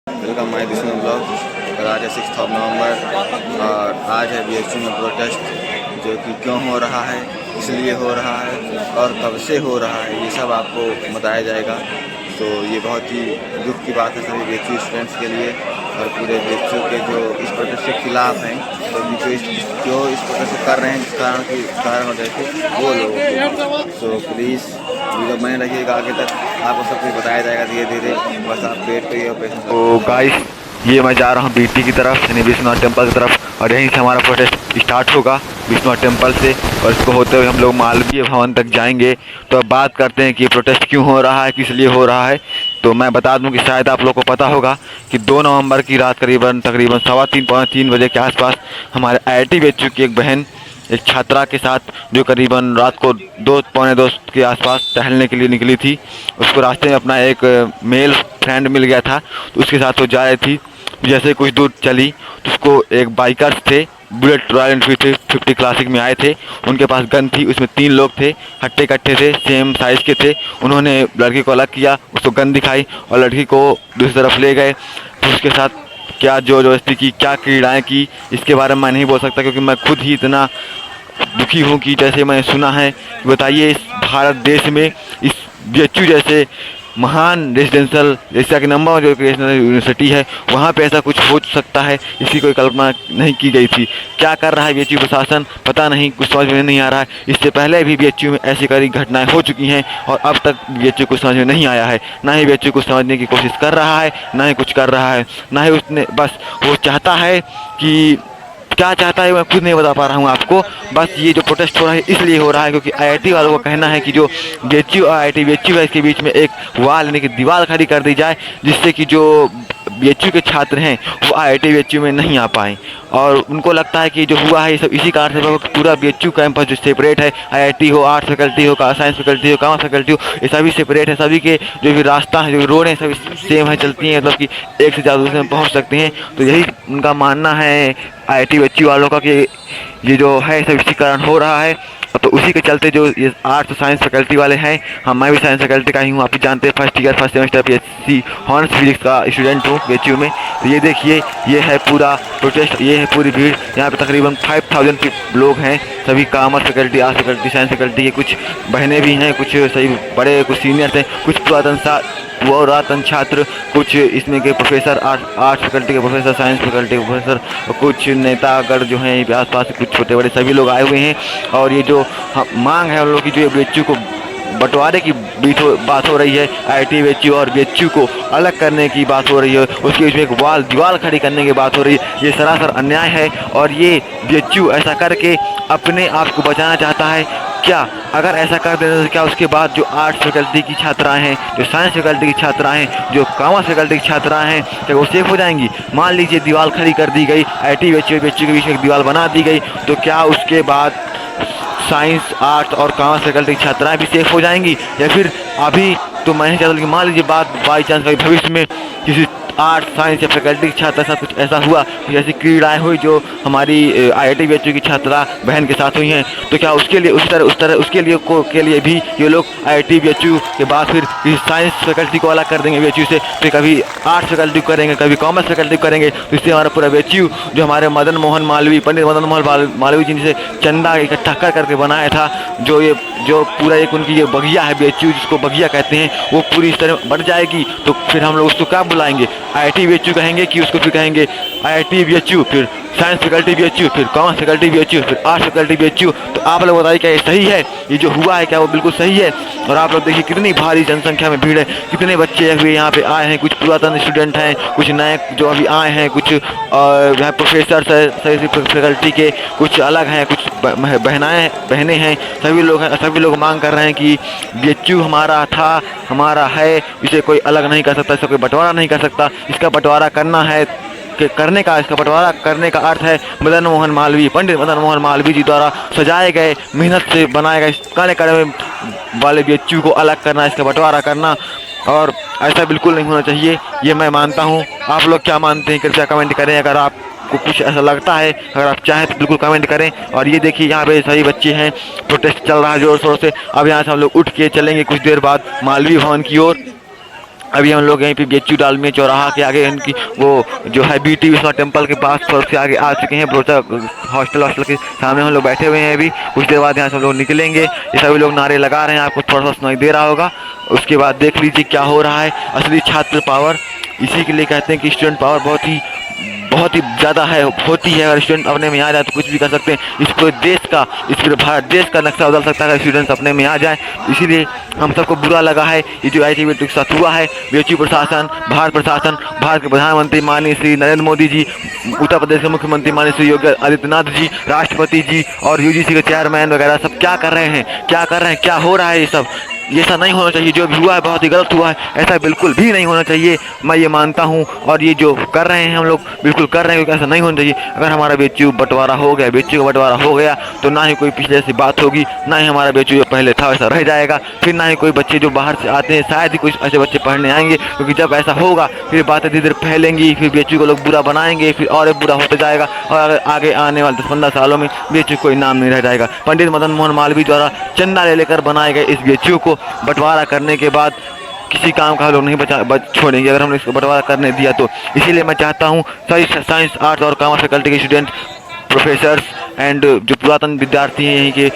Welcome my this blog. और आज है 6 नवंबर और आज है बीएचयू में प्रोटेस्ट, जो कि क्यों हो रहा है, इसलिए हो रहा है और कब से हो रहा है, ये सब आपको बताया जाएगा। तो ये बहुत ही दुख की बात है सभी बीएचयू स्टूडेंट्स के लिए और पूरे बीएचयू के जो इस प्रोटेस्ट के खिलाफ हैं, तो जो इस प्रोटेस्ट कर रहे हैं, जिस कारण वजह से वो लोग। तो प्लीज़ वीडियो बने रखिएगा आगे तक, आपको सब कुछ बताया जाएगा धीरे धीरे। बस आप वेट करिए और पेशेंस। तो गाइस, ये मैं जा रहा हूँ बीटी की तरफ, यानी विश्वनाथ टेम्पल की तरफ, और यहीं से हमारा प्रोटेस्ट स्टार्ट होगा विश्वनाथ टेम्पल से, और इसको होते हुए हम लोग मालवीय भवन तक जाएंगे। तो अब बात करते हैं कि प्रोटेस्ट क्यों हो रहा है, किस लिए हो रहा है। तो मैं बता दूं कि शायद आप लोगों को पता होगा कि 2 नवंबर की रात तकरीबन 3:15 पौने 3 बजे के आसपास हमारे IIT बीएचयू की एक बहन एक छात्रा के साथ, जो करीबन रात को 2 पौने 2 के आसपास टहलने के लिए निकली थी, उसको रास्ते में अपना एक मेल फ्रेंड मिल गया था। तो उसके साथ वो जा रही थी। जैसे कुछ दूर चली तो उसको एक बाइकर्स थे, बुलेट रॉयल एनफील्ड 50 क्लासिक में आए थे। उनके पास गन थी, उसमें 3 लोग थे, हट्टे कट्टे थे, सेम साइज़ के थे। उन्होंने लड़की को अलग किया, उसको गन दिखाई और लड़की को दूसरी तरफ ले गए। तो उसके साथ क्या जो जबरदस्ती की, क्या क्रीड़ाएँ की, इसके बारे में मैं नहीं बोल सकता, क्योंकि मैं खुद ही इतना दुखी हूँ कि जैसे मैंने सुना है। बताइए, इस भारत देश में इस बीएचयू जैसे महान रेजिडेंशियल, जैसा कि नंबर जो यूनिवर्सिटी है, वहाँ पे ऐसा कुछ हो सकता है, इसकी कोई कल्पना नहीं की गई थी। क्या कर रहा है बीएचयू प्रशासन, पता नहीं, कुछ समझ में नहीं आ रहा है। इससे पहले भी बीएचयू में ऐसी कई घटनाएं हो चुकी हैं और अब तक बीएचयू कुछ समझ में नहीं आया है। ना ही बीएचयू कुछ समझने की कोशिश कर रहा है, ना ही कुछ कर रहा है, ना ही उसने, बस वो चाहता है कि, क्या चाहता है मैं खुद नहीं बता पा रहा हूँ आपको। बस ये जो प्रोटेस्ट हो रहा है इसलिए हो रहा है क्योंकि IIT वालों का कहना है कि जो बीएचयू और IIT बीएचयू है, इसके बीच में एक वाल यानी कि दीवार खड़ी कर दी जाए, जिससे कि जो बीएचयू के छात्र हैं वो IIT बीएचयू में नहीं आ पाएँ। और उनको लगता है कि जो हुआ है ये सब इसी कारण से, पूरा बीएचयू कैंपस जो सेपरेट है, IIT हो, आर्ट्स फैकल्टी हो, साइंस फैकल्टी हो, कॉमर्स फैकल्टी हो, ये सभी सेपरेट है। सभी के जो भी रास्ता है, जो रोड है, सभी सेम है, चलती हैं, मतलब कि एक से ज़्यादा दूसरे में पहुँच सकते हैं। तो यही उनका मानना है IIT बीएचयू वालों का कि ये जो है सब इसी कारण हो रहा है। तो उसी के चलते जो ये आर्ट्स और साइंस फैकल्टी वाले हैं, हम, मैं भी साइंस फैकल्टी का ही हूँ, आप भी जानते हैं, first year first semester PhD horse physics का स्टूडेंट हूँ बीएचयू में। तो ये देखिए, ये है पूरा प्रोटेस्ट, ये है पूरी भीड़। यहाँ पे तकरीबन 5000 लोग हैं, सभी commerce faculty, arts faculty, science faculty के, कुछ बहनें भी हैं, कुछ सही बड़े, कुछ सीनियर्स हैं, कुछ पुरातन छात्र, कुछ इसमें के प्रोफेसर, आर्ट्स फैकल्टी के प्रोफेसर, साइंस फैकल्टी के प्रोफेसर, और कुछ नेतागढ़ जो हैं आसपास के, कुछ छोटे बड़े सभी लोग आए हुए हैं। और ये जो मांग है उन लोगों की, जो बीएचयू को बंटवारे की बात हो रही है, IIT बीएचयू और बीएचयू को अलग करने की बात हो रही है, उसके बीच में एक दीवार खड़ी करने की बात हो रही है, ये सरासर अन्याय है। और ये बीएचयू ऐसा करके अपने आप को बचाना चाहता है। क्या अगर ऐसा कर देने तो क्या उसके बाद जो आर्ट्स फैकल्टी की छात्राएं हैं, जो साइंस फैकल्टी की छात्राएं हैं, जो कॉमर्स फैकल्टी की छात्राएं हैं, क्या वो सेफ हो जाएंगी? मान लीजिए दीवार खड़ी कर दी गई, IIT बीएचयू के बीच में एक दीवार बना दी गई, तो क्या उसके बाद साइंस, आर्ट्स और कॉमर्स फैकल्टी की छात्राएं भी सेफ हो जाएंगी? या फिर अभी तो मैं नहीं चाहता कि मान लीजिए बात बाई चांस कभी भविष्य में किसी आर्ट्स, साइंस या फैकल्टी के छात्र के साथ कुछ ऐसा हुआ, कुछ ऐसी क्रीड़ाएँ हुई जो हमारी IIT बीएचयू की छात्रा बहन के साथ हुई हैं, तो क्या उसके लिए उस तरह उसके लिए भी ये लोग IIT बीएचयू के बाद फिर साइंस फैकल्टी को अलग कर देंगे बीएचयू से, फिर कभी आर्ट्स फैकल्टी को करेंगे, कभी कॉमर्स फैकल्टी को करेंगे। तो इससे हमारा पूरा बीएचयू, जो हमारे पंडित मदन मोहन मालवीय जी ने चंदा इकट्ठा करके बनाया था, जो पूरा एक उनकी ये बगिया है बीएचयू, जिसको बगिया कहते हैं, वो पूरी इस तरह बढ़ जाएगी। तो फिर हम लोग उसको क्या बुलाएंगे? IIT बीएचयू कहेंगे कि उसको फिर कहेंगे IIT बीएचयू, फिर साइंस फैकल्टी बीएचयू, फिर कॉमर्स फैकल्टी बीएचयू, फिर आर्ट्स फैकल्टी बीएचयू। तो आप लोग बताइए, क्या ये सही है? ये जो हुआ है क्या वो बिल्कुल सही है? और आप लोग देखिए कितनी भारी जनसंख्या में भीड़ है, कितने बच्चे हुए यहाँ पे आए हैं, कुछ पुरातन स्टूडेंट हैं, कुछ नए जो अभी आए हैं, कुछ यहाँ प्रोफेसर फैकल्टी के, कुछ अलग हैं, कुछ बहनें हैं, सभी लोग मांग कर रहे हैं कि बीएचयू हमारा था, हमारा है, इसे कोई अलग नहीं कर सकता, इसे कोई बंटवारा नहीं कर सकता। इसका बंटवारा करना है इसका बंटवारा करने का अर्थ है पंडित मदन मोहन मालवीय जी द्वारा सजाए गए, मेहनत से बनाए गए काले कड़े वाले बीएचयू को अलग करना, इसका बंटवारा करना। और ऐसा बिल्कुल नहीं होना चाहिए, ये मैं मानता हूँ। आप लोग क्या मानते हैं, कृपया कमेंट करें। अगर आपको कुछ ऐसा लगता है, अगर आप चाहें तो बिल्कुल कमेंट करें। और ये देखिए, यहाँ पे सभी बच्चे हैं, प्रोटेस्ट चल रहा है ज़ोर शोर से। अब यहाँ से हम लोग उठ के चलेंगे कुछ देर बाद मालवीय भवन की ओर। अभी हम लोग यहीं पे BHU डालमिया चौराहा के आगे इनकी वो जो है BT विश्वनाथ टेम्पल के पास थोड़ा से आगे आ चुके हैं। ब्रोचा हॉस्टल के सामने हम लोग बैठे हुए हैं। अभी कुछ देर बाद यहाँ से हम लोग निकलेंगे। ये सभी लोग नारे लगा रहे हैं, आपको थोड़ा सा सुनाई दे रहा होगा। उसके बाद देख लीजिए क्या हो रहा है। असली छात्र पावर, इसी के लिए कहते हैं कि स्टूडेंट पावर बहुत ही ज़्यादा है होती है। अगर स्टूडेंट अपने में आ जाए तो कुछ भी कर सकते हैं। इस पूरे देश का, इस पूरे भारत देश का नक्शा बदल सकता है स्टूडेंट्स अपने में आ जाए। इसीलिए हम सबको बुरा लगा है ये जो IIT के साथ हुआ है। BHU प्रशासन, भारत प्रशासन, भारत के प्रधानमंत्री माननीय श्री नरेंद्र मोदी जी, उत्तर प्रदेश के मुख्यमंत्री माननीय श्री योगी आदित्यनाथ जी, राष्ट्रपति जी और UGC के चेयरमैन वगैरह सब क्या कर रहे हैं, क्या हो रहा है। ये ऐसा नहीं होना चाहिए। जो भी हुआ है बहुत ही गलत हुआ है, ऐसा बिल्कुल भी नहीं होना चाहिए, मैं ये मानता हूँ। और ये जो कर रहे हैं हम लोग बिल्कुल कर रहे हैं, क्योंकि ऐसा नहीं होना चाहिए। अगर हमारा BHU बंटवारा हो गया, BHU का बंटवारा हो गया तो ना ही कोई पिछले से बात होगी, ना ही हमारा BHU जो पहले था वैसा रह जाएगा। फिर ना ही कोई बच्चे जो बाहर से आते हैं, शायद ही कुछ ऐसे बच्चे पढ़ने आएंगे, क्योंकि जब ऐसा होगा फिर बातें धीरे धीरे फैलेंगी, फिर BHU को लोग बुरा बनाएंगे, फिर और बुरा होता जाएगा। और आगे आने वाले 10-15 सालों में BHU कोई नाम नहीं रह जाएगा। पंडित मदन मोहन मालवीय द्वारा चंदा ले लेकर बनाए गए इस BHU को बंटवारा करने के बाद किसी काम का लोग नहीं छोड़ेंगे अगर हमने इसको बंटवारा करने दिया तो। इसीलिए मैं चाहता हूँ सभी साइंस, आर्ट्स और कॉमर्स फैकल्टी के स्टूडेंट, प्रोफेसर्स एंड जो पुरातन विद्यार्थी हैं यहीं के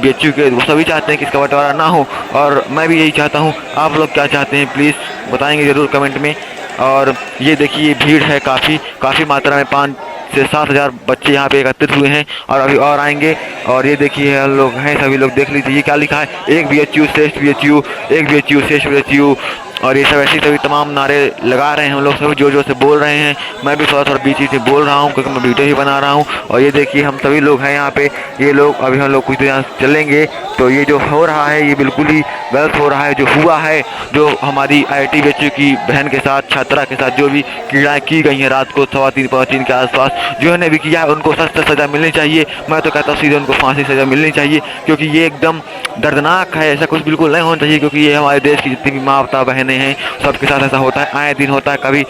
BHU के, वो सभी चाहते हैं कि इसका बंटवारा ना हो। और मैं भी यही चाहता हूँ। आप लोग क्या चाहते हैं प्लीज़ बताएंगे ज़रूर कमेंट में। और ये देखिए भीड़ है काफ़ी मात्रा में, 5 से 7 हज़ार बच्चे यहाँ पे एकत्रित हुए हैं और अभी और आएंगे। और ये देखिए हम लोग हैं, सभी लोग देख लीजिए। ये क्या लिखा है, एक BHU श्रेष्ठ BHU, एक BHU श्रेष्ठ BHU। और ये सब ऐसे सभी तमाम नारे लगा रहे हैं। हम लोग सभी जोर से बोल रहे हैं। मैं भी थोड़ा बीच से बोल रहा हूँ क्योंकि मैं वीडियो ही बना रहा हूँ। और ये देखिए हम सभी लोग हैं यहाँ पे। ये लोग अभी हम लोग कुछ देर यहाँ चलेंगे तो ये जो हो रहा है ये बिल्कुल ही गलत हो रहा है। जो हुआ है, जो हमारी IIT BHU की बहन के साथ, छात्रा के साथ जो भी क्रीड़ाएँ की गई हैं रात को 3:15 के आसपास, जिन्होंने भी किया है उनको सख्त सज़ा मिलनी चाहिए। मैं तो कहता हूँ सीधे उनको फांसी सज़ा मिलनी चाहिए, क्योंकि ये एकदम दर्दनाक है। ऐसा कुछ बिल्कुल नहीं होना चाहिए, क्योंकि ये हमारे देश की जितनी भी माता बहनें हैं सबके साथ ऐसा होता है, आए दिन होता है। कभी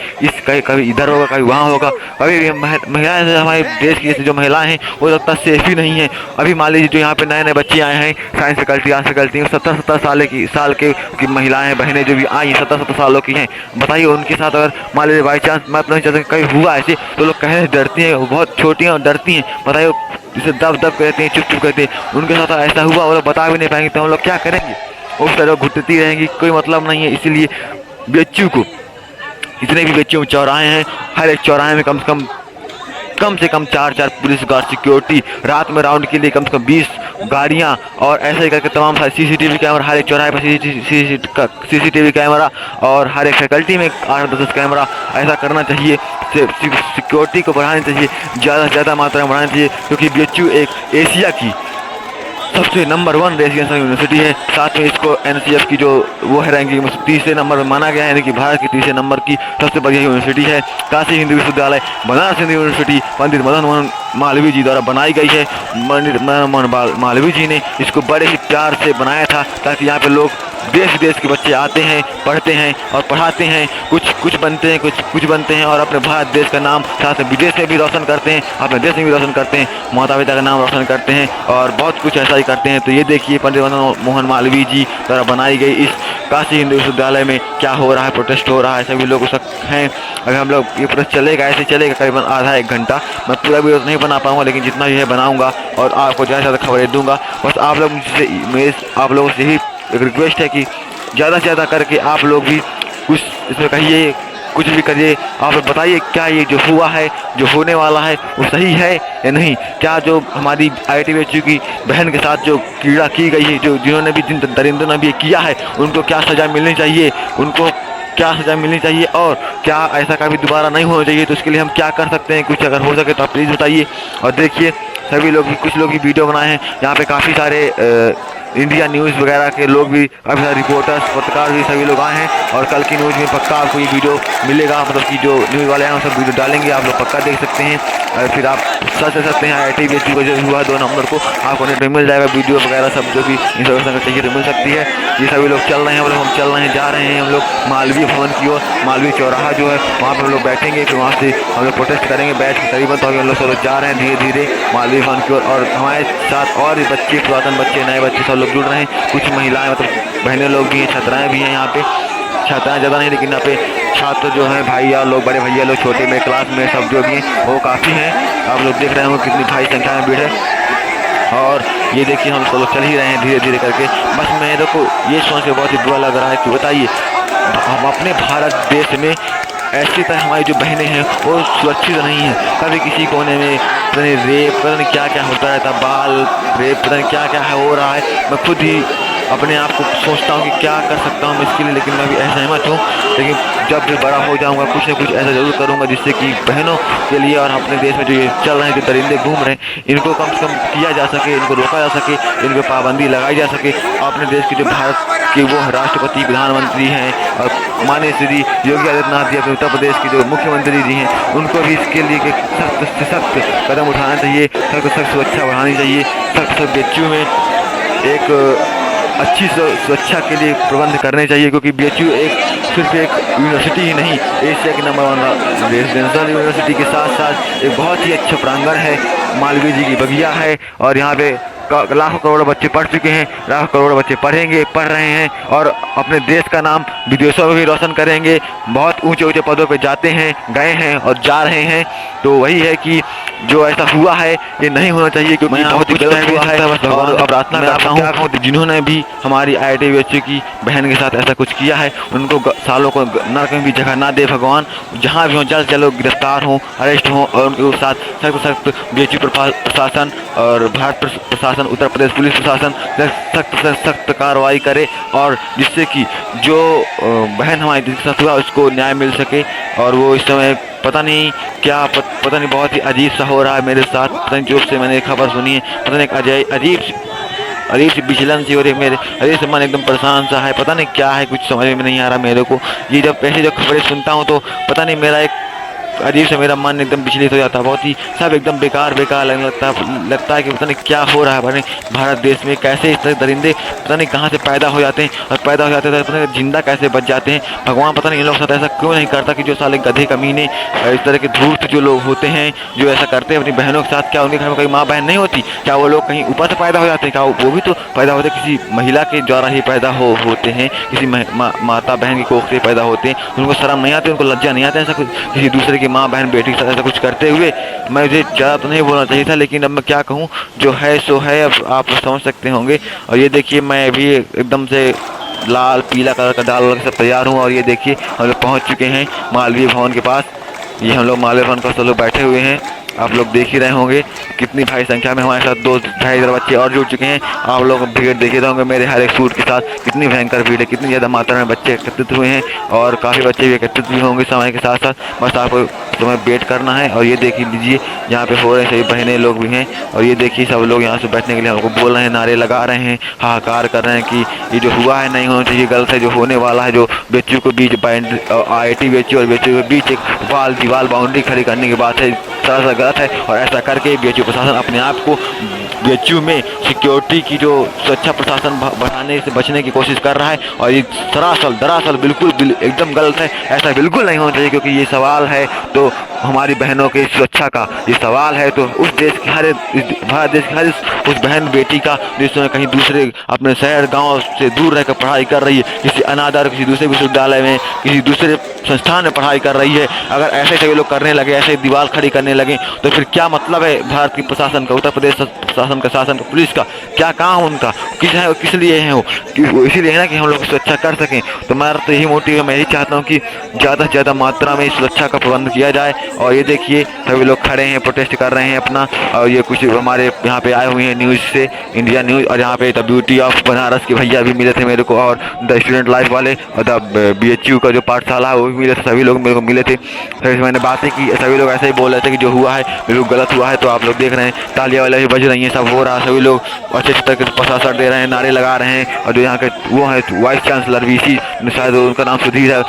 इधर होगा, कभी वहाँ होगा। कभी भी महिलाएं, हमारे देश की जो महिलाएं हैं वो लगता सेफ ही नहीं है। अभी मान लीजिए जो यहाँ पे नए बच्चे आए हैं, साइंस फैकल्टी, आर्ट्स फैकल्टी, 70 साल की महिलाएं बहनें जो भी आई 70 सालों की हैं, बताइए उनके साथ अगर मान लीजिए बाई चांस, मैं अपना चाहता कहीं हुआ ऐसे, तो लोग कहने से डरती हैं, बहुत छोटी हैं और डरती हैं। बताइए जिसे दब कहते हैं, चुप कहते हैं, उनके साथ ऐसा हुआ वो लोग बता भी नहीं पाएंगे, तो हम लोग क्या करेंगे। उस तरह घुटती रहेंगी, कोई मतलब नहीं है। इसीलिए BHU को, जितने भी BHU में चौराहे हैं, हर एक चौराहे में कम से कम 4 पुलिस गार्ड सिक्योरिटी, रात में राउंड के लिए कम से कम 20 गाड़ियाँ, और ऐसे ही करके तमाम सारे CCTV कैमरा, हर एक चौराहे पर CCTV कैमरा, और हर एक फैकल्टी में 8-10 कैमरा। ऐसा करना चाहिए, सिक्योरिटी को बढ़ानी चाहिए, ज़्यादा से ज़्यादा मात्रा में बढ़ानी चाहिए, क्योंकि BHU एक एशिया की सबसे नंबर 1 रेजिडेंशियल यूनिवर्सिटी है। साथ में इसको NCF की जो वो है रैंकिंग 30 नंबर में माना गया है, यानी कि भारत की 30 नंबर की सबसे बढ़िया यूनिवर्सिटी है। काशी हिंदू विश्वविद्यालय, बनारस हिंदू यूनिवर्सिटी पंडित मदन मोहन मालवीय जी द्वारा बनाई गई है। पंडित मदन मोहन मालवीय जी ने इसको बड़े ही प्यार से बनाया था, ताकि यहाँ पे लोग देश विदेश के बच्चे आते हैं, पढ़ते हैं और पढ़ाते हैं, कुछ बनते हैं, कुछ बनते हैं, और अपने भारत देश का नाम साथ में विदेश में भी रोशन करते हैं, अपने देश में भी रोशन करते हैं, माता पिता का नाम रोशन करते हैं, और बहुत कुछ ऐसा ही करते हैं। तो ये देखिए पंडित मदन मोहन मालवीय जी द्वारा बनाई गई इस काशी हिंदू विश्वविद्यालय में क्या हो रहा है, प्रोटेस्ट हो रहा है, सभी लोग हैं। अगर हम लोग ये प्रोटेस्ट चलेगा, ऐसे चलेगा करीबन आधा 1 घंटा। मैं पूरा वीडियो नहीं बना पाऊँगा, लेकिन जितना भी है बनाऊँगा और आपको ज़्यादा से ज़्यादा खबरें दूँगा। बस आप लोगों से यही एक रिक्वेस्ट है कि ज़्यादा से ज़्यादा करके आप लोग भी कुछ इसमें कहिए, कुछ भी करिए। आप बताइए क्या ये जो हुआ है, जो होने वाला है, वो सही है या नहीं। क्या जो हमारी IIT BHU की बहन के साथ जो क्रीड़ा की गई है, जो जिन्होंने भी, जिन दरिंदों ने भी किया है, उनको क्या सज़ा मिलनी चाहिए, उनको क्या सज़ा मिलनी चाहिए, और क्या ऐसा कभी दोबारा नहीं होना चाहिए। तो इसके लिए हम क्या कर सकते हैं, कुछ अगर हो सके तो आप प्लीज़ बताइए। और देखिए सभी लोग भी, कुछ लोग भी वीडियो बनाए हैं यहाँ पे, काफ़ी सारे इंडिया न्यूज़ वगैरह के लोग भी, काफ़ी सारे रिपोर्टर्स, पत्रकार भी सभी लोग आए हैं। और कल की न्यूज़ में पक्का आपको ये वीडियो मिलेगा, मतलब कि जो न्यूज़ वाले हैं वो सब वीडियो डालेंगे, आप लोग पक्का देख सकते हैं। और फिर आप सर्च कर सकते हैं IIT BHU का जो हुआ 2 नवंबर को, आपको नेट में मिल जाएगा वीडियो वगैरह सब, जो भी इंफॉर्मेशन चाहिए तो मिल सकती है। ये सभी लोग चल रहे हैं, हम चल रहे हैं, जा रहे हैं हम लोग मालवीय भवन की ओर। मालवीय चौराहा जो है वहाँ पर हम लोग बैठेंगे, फिर वहाँ से हम लोग प्रोटेस्ट करेंगे बैठ के करीबन। तो हम लोग सब जा रहे हैं धीरे धीरे मालवीय भवन की ओर, और हमारे साथ और भी बच्चे, पुरातन बच्चे, नए बच्चे सब लोग जुड़ रहे हैं। कुछ महिलाएं, मतलब बहनें लोग भी हैं, छात्राएं भी हैं यहाँ पे। छात्राएं ज़्यादा नहीं, लेकिन यहाँ पे छात्र जो हैं भैया लोग, बड़े भैया लोग, छोटे में क्लास में सब जो भी हैं वो काफ़ी हैं। आप लोग देख रहे होंगे कितनी भारी संख्या में भीड़ है। और ये देखिए हम सब लोग चल ही रहे हैं धीरे धीरे करके। बस मेरे को ये सोच के बहुत ही बुरा लग रहा है कि बताइए हम अपने भारत देश में ऐसी तरह हमारी जो बहनें हैं वो सुरक्षित नहीं हैं। कभी किसी कोने में पता नहीं रेप, पता नहीं क्या क्या होता रहता, बाल रेप, पता नहीं क्या क्या है हो रहा है। मैं खुद ही अपने आप को सोचता हूँ कि क्या कर सकता हूँ इसके लिए, लेकिन मैं भी असहमत हूँ। लेकिन जब भी बड़ा हो जाऊँगा कुछ न कुछ ऐसा ज़रूर करूँगा जिससे कि बहनों के लिए और अपने देश में जो ये चल रहे हैं, जो दरिंदे घूम रहे हैं, इनको कम से कम किया जा सके, इनको रोका जा सके, इन पर पाबंदी लगाई जा सके। अपने देश के जो भारत के वो राष्ट्रपति, प्रधानमंत्री हैं और माननीय श्री योगी आदित्यनाथ जी, अपने उत्तर प्रदेश के जो मुख्यमंत्री जी हैं, उनको भी इसके लिए सख्त से सख्त कदम उठाना चाहिए, सख्त सख्त सुरक्षा बढ़ानी चाहिए, सख्त सख्त BHU में एक अच्छी सुरक्षा के लिए प्रबंध करने चाहिए, क्योंकि BHU सिर्फ एक यूनिवर्सिटी ही नहीं, एशिया की नंबर 1 रेजिडेंशियल यूनिवर्सिटी के साथ साथ एक बहुत ही अच्छा प्रांगण है, मालवीय जी की बगिया है। और यहाँ पे लाखों करोड़ों बच्चे पढ़ चुके हैं, लाखों करोड़ों बच्चे पढ़ेंगे, पढ़ रहे हैं और अपने देश का नाम विदेशों में भी रोशन करेंगे। बहुत ऊंचे ऊंचे पदों पे जाते हैं, गए हैं और जा रहे हैं। तो वही है कि जो ऐसा हुआ है ये नहीं होना चाहिए, क्योंकि बहुत ही गलत हुआ है। और प्रार्थना करता हूँ जिन्होंने भी हमारी IIT BHU की बहन के साथ ऐसा कुछ किया है उनको सालों को नरक में भी जगह ना दे भगवान। जहाँ भी हों जल्द से जल्द गिरफ्तार हों, अरेस्ट हों और उनके साथ सख्त सख्त BHU प्रशासन और भारत प्रशासन, उत्तर प्रदेश पुलिस प्रशासन सख्त से सख्त कार्रवाई करे, और जिससे कि जो बहन हमारी जिसके साथ हुआ उसको न्याय मिल सके। और वो इस समय पता नहीं क्या पता नहीं बहुत ही अजीब सा हो रहा है मेरे साथ। पता नहीं जब से मैंने खबर सुनी है, पता नहीं अजीब सी विचलन सी हो रही है मेरे, अजीब से मन एकदम परेशान सा है। पता नहीं क्या है, कुछ समझ में नहीं आ रहा मेरे को। ये जब ऐसे जब खबरें सुनता हूँ तो पता नहीं मेरा एक अजीब से मेरा मन एकदम विचलित हो जाता है। बहुत ही सब एकदम बेकार लगने लगता है कि पता नहीं क्या हो रहा है भारत देश में। कैसे इस तरह दरिंदे पता नहीं कहाँ से पैदा हो जाते हैं, और पैदा हो जाते हैं पता नहीं जिंदा कैसे बच जाते हैं। भगवान पता नहीं इन लोगों के साथ ऐसा क्यों नहीं करता कि जो साले गधे कमीने इस तरह के धूर्त जो लोग होते हैं जो ऐसा करते हैं अपनी बहनों के साथ। क्या उनके घर में कोई माँ बहन नहीं होती? क्या वो लोग कहीं ऊपर से पैदा हो जाते हैं? क्या वो भी तो पैदा होते किसी महिला के द्वारा ही पैदा होते हैं, किसी माता बहन की कोख से पैदा होते हैं। उनको शर्म नहीं आती, उनको लज्जा नहीं आता ऐसा कुछ किसी दूसरे की माँ बहन बेटी के साथ ऐसा कुछ करते हुए। मुझे ज़्यादा तो नहीं बोलना चाहिए था, लेकिन अब मैं क्या कहूँ, जो है सो है। अब आप समझ सकते होंगे। और ये देखिए मैं भी एकदम से लाल पीला कलर का डाल सब तैयार हूँ। और ये देखिए हम लोग पहुँच चुके हैं मालवीय भवन के पास। ये हम लोग मालवीय भवन पर सब लोग बैठे हुए हैं, आप लोग देख ही रहे होंगे कितनी भारी संख्या में हमारे साथ 2-2.5 बच्चे और जुड़ चुके हैं। आप लोग भीड़ देखे होंगे मेरे हर एक सूट के साथ, कितनी भयंकर भीड़ है, कितनी ज़्यादा मात्रा में बच्चे एकत्रित हुए हैं। और काफ़ी बच्चे भी एकत्रित भी होंगे समय के साथ साथ। बस आपको समय वेट करना है। और ये देख लीजिए यहाँ पे हो रहे हैं, सभी बहनें लोग भी हैं। और ये देखिए सब लोग यहाँ से बैठने के लिए हमको बोल रहे हैं, नारे लगा रहे हैं, हाहाकार कर रहे हैं कि ये जो हुआ है नहीं होना चाहिए, गलत है। जो होने वाला है, जो BHU के बीच IIT BHU और BHU के बीच एक दीवार बाउंड्री खड़ी करने की बात है, सरासर गलत है। और ऐसा करके BHU प्रशासन अपने आप को BHU में सिक्योरिटी की जो सुरक्षा प्रशासन बढ़ाने से बचने की कोशिश कर रहा है। और ये दरअसल बिल्कुल एकदम गलत है। ऐसा बिल्कुल नहीं होना चाहिए, क्योंकि ये सवाल है तो हमारी बहनों की सुरक्षा का, ये सवाल है तो उस देश की भारत देश की हर उस बहन बेटी का जिसमें कहीं दूसरे अपने शहर गांव से दूर रहकर पढ़ाई कर रही है, किसी अनादर किसी दूसरे विश्वविद्यालय में, किसी दूसरे संस्थान में पढ़ाई कर रही है। अगर ऐसे सभी लोग करने लगे, ऐसे दीवार खड़ी करने लगे, तो फिर क्या मतलब है भारत की प्रशासन का, उत्तर प्रदेश प्रशासन का, शासन का, पुलिस का क्या काम उनका? किस लिए है वो? इसीलिए है ना कि हम लोग सुरक्षा कर सकें। तो मेरा तो यही मोटिव है। मैं यही चाहता हूँ कि ज़्यादा से ज़्यादा मात्रा में सुरक्षा का प्रबंध किया जाए। और ये देखिए सभी लोग खड़े हैं, प्रोटेस्ट कर रहे हैं अपना। और ये कुछ हमारे यहाँ पे आए हुए हैं न्यूज़ से, इंडिया न्यूज़। और यहाँ पे द ब्यूटी ऑफ बनारस के भैया भी मिले थे मेरे को, और द स्टूडेंट लाइफ वाले, और द BHU का जो पाठशाला है वो भी मिले थे। सभी लोग मेरे को मिले थे, फिर मैंने बातें की। सभी लोग ऐसे ही बोल रहे थे कि जो हुआ है बिल्कुल गलत हुआ है। तो आप लोग देख रहे हैं तालियां वाले भी बज रही हैं, सब हो रहा है। सभी लोग अच्छे तरीके से प्रशासन दे रहे हैं, नारे लगा रहे हैं। और जो यहाँ के वो है वाइस चांसलर VC, शायद उनका नाम सुधीर है,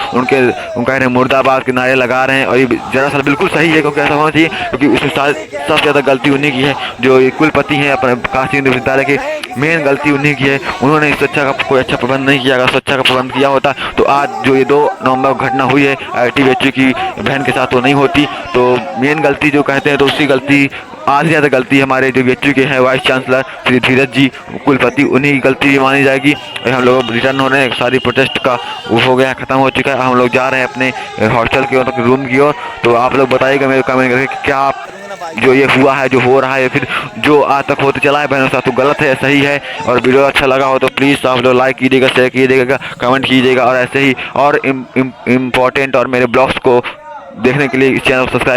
उनका मुर्दाबाद के नारे लगा रहे हैं। और ये दरअसल बिल्कुल सही है, क्योंकि ऐसा होना चाहिए, क्योंकि इसमें सबसे ज़्यादा गलती उन्हीं की है। जो कुलपति हैं अपने काशी हिंदू विश्वविद्यालय के, मेन गलती उन्हीं की है। उन्होंने सुरक्षा का कोई अच्छा प्रबंध नहीं किया। अगर सुरक्षा का प्रबंध किया होता तो आज जो ये 2 नवंबर को घटना हुई है IIT BHU की बहन के साथ वो नहीं होती। तो मेन गलती जो कहते हैं तो उसकी गलती आधी ज़्यादा गलती हमारे जो BHU के हैं वाइस चांसलर श्री धीरज जी कुलपति, उन्हीं की गलती भी मानी जाएगी। हम लोग रिटर्न हो रहे हैं, सारी प्रोटेस्ट का वो हो गया, ख़त्म हो चुका है। हम लोग जा रहे हैं अपने हॉस्टल की ओर, रूम की ओर। तो आप लोग बताइएगा मेरे कमेंट करके कि क्या आप जो ये हुआ है, जो हो रहा है, फिर जो आज तक होते चला है बहनों साथ, तो गलत है, सही है। और वीडियो अच्छा लगा हो तो प्लीज़ आप लोग लाइक कीजिएगा, शेयर कीजिएगा, कमेंट कीजिएगा, और ऐसे ही और इम्पोर्टेंट और मेरे ब्लॉग्स को देखने के लिए इस चैनल को सब्सक्राइब